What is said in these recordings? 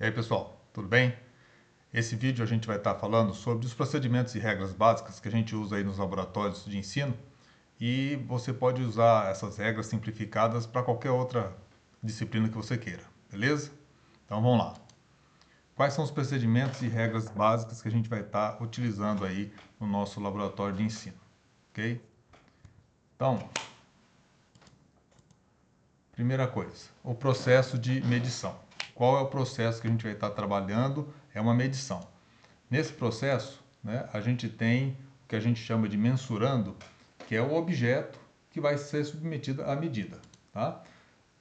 E aí pessoal, tudo bem? Esse vídeo a gente vai estar falando sobre os procedimentos e regras básicas que a gente usa aí nos laboratórios de ensino e você pode usar essas regras simplificadas para qualquer outra disciplina que você queira, beleza? Então vamos lá. Quais são os procedimentos e regras básicas que a gente vai estar utilizando aí no nosso laboratório de ensino, ok? Então, primeira coisa, o processo de medição. Qual é o processo que a gente vai estar trabalhando? É uma medição. Nesse processo, né, a gente tem o que a gente chama de mensurando, que é o objeto que vai ser submetido à medida. Tá?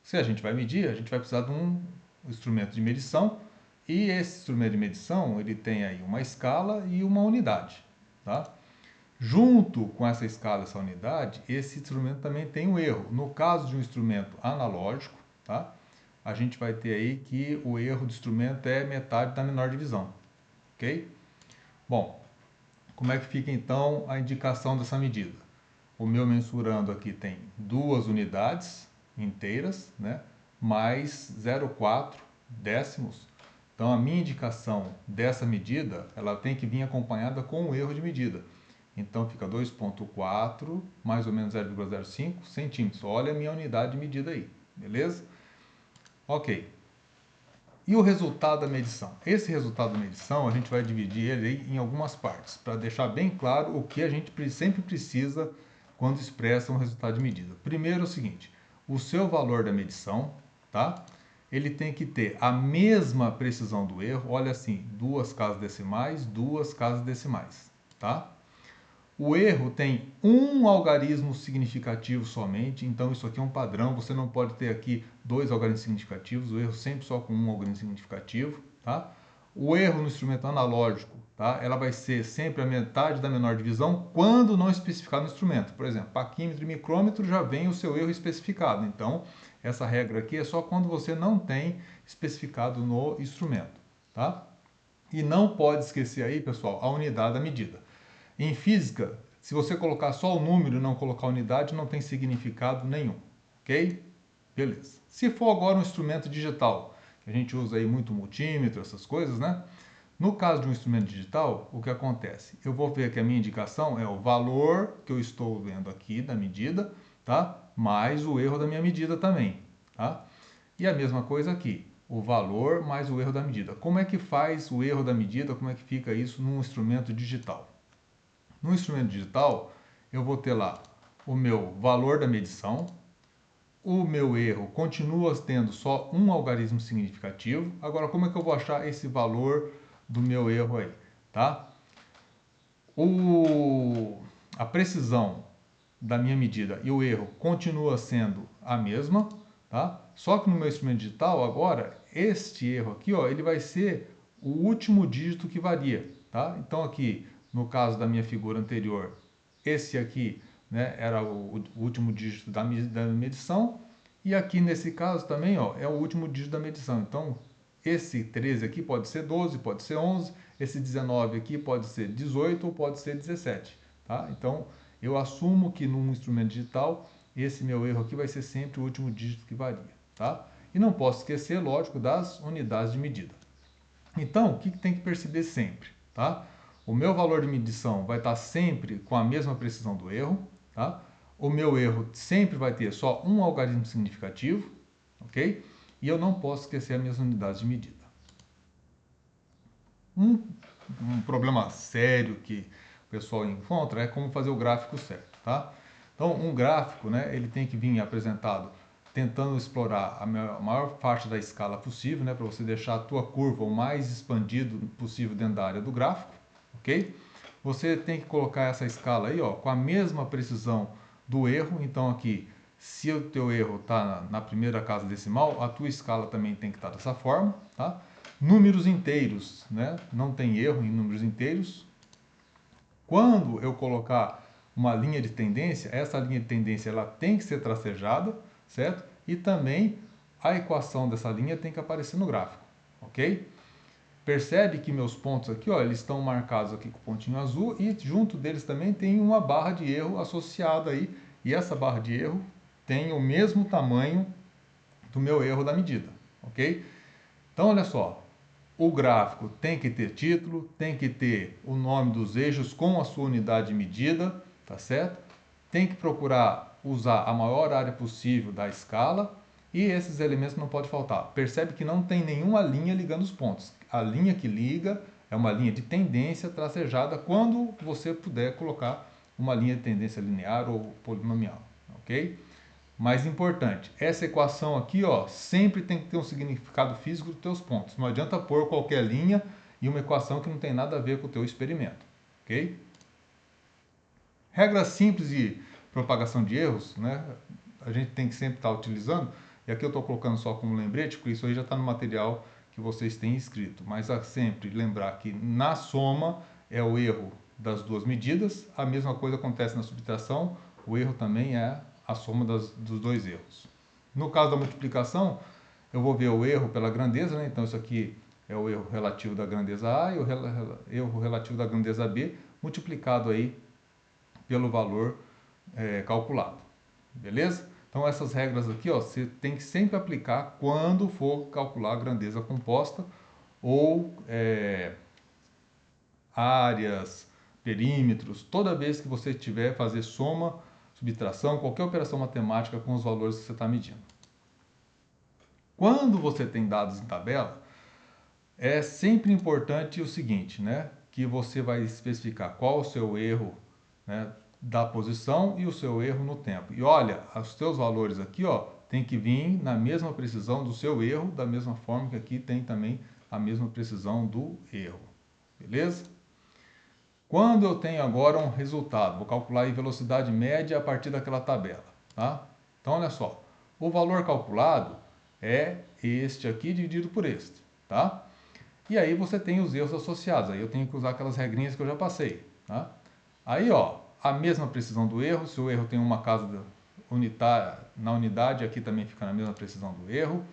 Se a gente vai medir, a gente vai precisar de um instrumento de medição e esse instrumento de medição ele tem aí uma escala e uma unidade. Tá? Junto com essa escala, essa unidade, esse instrumento também tem um erro. No caso de um instrumento analógico, tá? A gente vai ter aí que o erro do instrumento é metade da menor divisão. Ok? Bom, como é que fica então a indicação dessa medida? O meu mensurando aqui tem 2 unidades inteiras, né, mais 0,4 décimos. Então a minha indicação dessa medida, ela tem que vir acompanhada com um erro de medida. Então fica 2,4 mais ou menos 0,05 centímetros. Olha a minha unidade de medida aí, beleza? Ok. E o resultado da medição? Esse resultado da medição, a gente vai dividir ele em algumas partes, para deixar bem claro o que a gente sempre precisa quando expressa um resultado de medida. Primeiro é o seguinte, o seu valor da medição, tá? Ele tem que ter a mesma precisão do erro, olha assim, 2 casas decimais, 2 casas decimais, tá? O erro tem um algarismo significativo somente, então isso aqui é um padrão, você não pode ter aqui 2 algarismos significativos, o erro sempre só com um algarismo significativo, tá? O erro no instrumento analógico, tá? Ela vai ser sempre a metade da menor divisão quando não especificado no instrumento. Por exemplo, paquímetro e micrômetro já vem o seu erro especificado, então essa regra aqui é só quando você não tem especificado no instrumento, tá? E não pode esquecer aí, pessoal, a unidade da medida. Em física, se você colocar só o número e não colocar a unidade, não tem significado nenhum, ok? Beleza. Se for agora um instrumento digital, que a gente usa aí muito multímetro, essas coisas, né? No caso de um instrumento digital, o que acontece? Eu vou ver que a minha indicação é o valor que eu estou vendo aqui da medida, tá? Mais o erro da minha medida também, tá? E a mesma coisa aqui, o valor mais o erro da medida. Como é que faz o erro da medida? Como é que fica isso num instrumento digital? No instrumento digital, eu vou ter lá o meu valor da medição, o meu erro continua tendo só um algarismo significativo. Agora, como é que eu vou achar esse valor do meu erro aí? Tá? A precisão da minha medida e o erro continua sendo a mesma, tá? Só que no meu instrumento digital, agora, este erro aqui, ó, ele vai ser o último dígito que varia, tá? Então aqui, no caso da minha figura anterior, esse aqui, né, era o último dígito da medição, e aqui nesse caso também, ó, é o último dígito da medição. Então, esse 13 aqui pode ser 12, pode ser 11, esse 19 aqui pode ser 18 ou pode ser 17, tá? Então, eu assumo que num instrumento digital, esse meu erro aqui vai ser sempre o último dígito que varia, tá? E não posso esquecer, lógico, das unidades de medida. Então, o que tem que perceber sempre, tá? O meu valor de medição vai estar sempre com a mesma precisão do erro, tá? O meu erro sempre vai ter só um algarismo significativo, ok? E eu não posso esquecer as minhas unidades de medida. Um, um problema sério que o pessoal encontra é como fazer o gráfico certo, tá? Então, um gráfico, né, ele tem que vir apresentado tentando explorar a maior faixa da escala possível, né, para você deixar a tua curva o mais expandido possível dentro da área do gráfico, ok? Você tem que colocar essa escala aí, ó, com a mesma precisão do erro. Então aqui, se o teu erro está na primeira casa decimal, a tua escala também tem que estar dessa forma, tá? Números inteiros, né? Não tem erro em números inteiros. Quando eu colocar uma linha de tendência, essa linha de tendência ela tem que ser tracejada, certo? E também a equação dessa linha tem que aparecer no gráfico, ok? Percebe que meus pontos aqui, ó, eles estão marcados aqui com pontinho azul e junto deles também tem uma barra de erro associada aí. E essa barra de erro tem o mesmo tamanho do meu erro da medida, ok? Então, olha só, o gráfico tem que ter título, tem que ter o nome dos eixos com a sua unidade de medida, tá certo? Tem que procurar usar a maior área possível da escala e esses elementos não podem faltar. Percebe que não tem nenhuma linha ligando os pontos. A linha que liga é uma linha de tendência tracejada quando você puder colocar uma linha de tendência linear ou polinomial, ok? Mais importante, essa equação aqui, ó, sempre tem que ter um significado físico dos teus pontos. Não adianta pôr qualquer linha e uma equação que não tem nada a ver com o teu experimento, ok? Regras simples de propagação de erros, né? A gente tem que sempre estar utilizando. E aqui eu estou colocando só como lembrete, porque isso aí já está no material que vocês têm escrito. Mas sempre lembrar que na soma é o erro das duas medidas. A mesma coisa acontece na subtração. O erro também é a soma dos dois erros. No caso da multiplicação, eu vou ver o erro pela grandeza, né? Então isso aqui é o erro relativo da grandeza A e o erro relativo da grandeza B, multiplicado aí pelo valor calculado. Beleza? Então essas regras aqui, ó, você tem que sempre aplicar quando for calcular a grandeza composta ou áreas, perímetros, toda vez que você tiver fazer soma, subtração, qualquer operação matemática com os valores que você está medindo. Quando você tem dados em tabela, é sempre importante o seguinte, né? Que você vai especificar qual o seu erro, né, da posição e o seu erro no tempo. E olha, os teus valores aqui, ó, tem que vir na mesma precisão do seu erro, da mesma forma que aqui tem também a mesma precisão do erro. Beleza? Quando eu tenho agora um resultado, vou calcular a velocidade média a partir daquela tabela, tá? Então, olha só, o valor calculado é este aqui dividido por este, tá? E aí você tem os erros associados, aí eu tenho que usar aquelas regrinhas que eu já passei, tá? Aí, ó, a mesma precisão do erro, se o erro tem uma casa unitária na unidade, aqui também fica na mesma precisão do erro.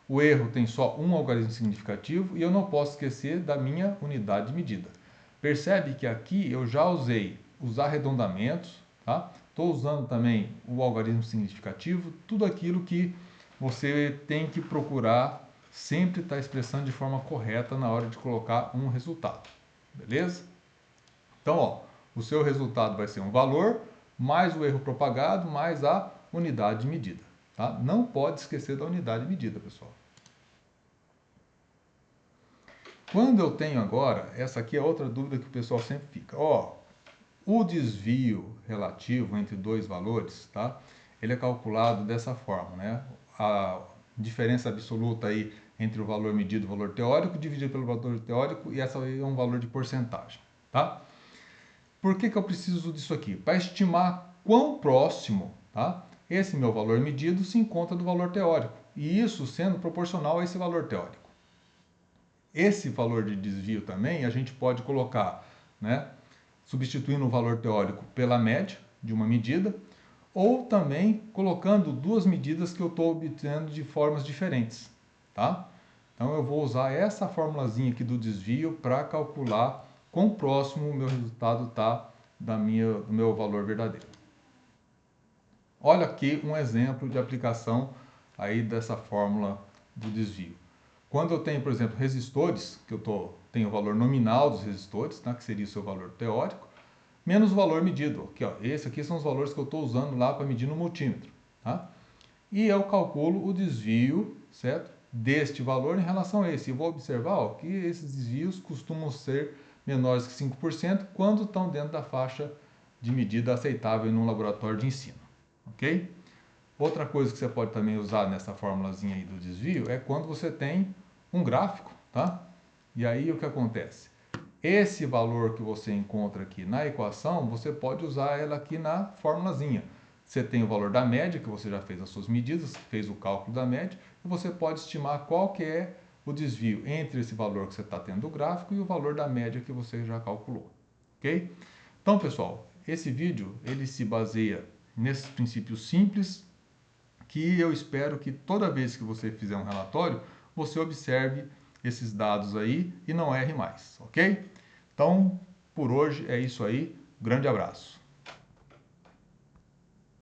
O erro tem só um algarismo significativo e eu não posso esquecer da minha unidade de medida. Percebe que aqui eu já usei os arredondamentos, tá? Estou usando também o algarismo significativo, tudo aquilo que você tem que procurar sempre estar expressando de forma correta na hora de colocar um resultado, beleza? Então, ó, o seu resultado vai ser um valor, mais o erro propagado, mais a unidade de medida, tá? Não pode esquecer da unidade de medida, pessoal. Quando eu tenho agora, essa aqui é outra dúvida que o pessoal sempre fica. Ó, o desvio relativo entre dois valores, tá? Ele é calculado dessa forma, né? A diferença absoluta aí entre o valor medido e o valor teórico, dividido pelo valor teórico, e essa aí é um valor de porcentagem, tá? Por que eu preciso disso aqui? Para estimar quão próximo, tá, esse meu valor medido se encontra do valor teórico. E isso sendo proporcional a esse valor teórico. Esse valor de desvio também a gente pode colocar, né, substituindo o valor teórico pela média de uma medida, ou também colocando duas medidas que eu estou obtendo de formas diferentes, tá? Então eu vou usar essa formulazinha aqui do desvio para calcular quão próximo o meu resultado está do meu valor verdadeiro. Olha aqui um exemplo de aplicação aí dessa fórmula do desvio. Quando eu tenho, por exemplo, resistores, que tenho o valor nominal dos resistores, tá? Que seria o seu valor teórico, menos o valor medido. Aqui, ó, esse aqui são os valores que eu estou usando lá para medir no multímetro. Tá? E eu calculo o desvio, certo? Deste valor em relação a esse. Eu vou observar, ó, que esses desvios costumam ser menores que 5% quando estão dentro da faixa de medida aceitável num laboratório de ensino. Ok? Outra coisa que você pode também usar nessa formulazinha aí do desvio é quando você tem um gráfico, tá? E aí o que acontece? Esse valor que você encontra aqui na equação, você pode usar ela aqui na formulazinha. Você tem o valor da média, que você já fez as suas medidas, fez o cálculo da média, e você pode estimar qual que é o desvio entre esse valor que você está tendo do gráfico e o valor da média que você já calculou. Ok? Então, pessoal, esse vídeo ele se baseia nesses princípios simples que eu espero que toda vez que você fizer um relatório, você observe esses dados aí e não erre mais, ok? Então, por hoje é isso aí. Grande abraço.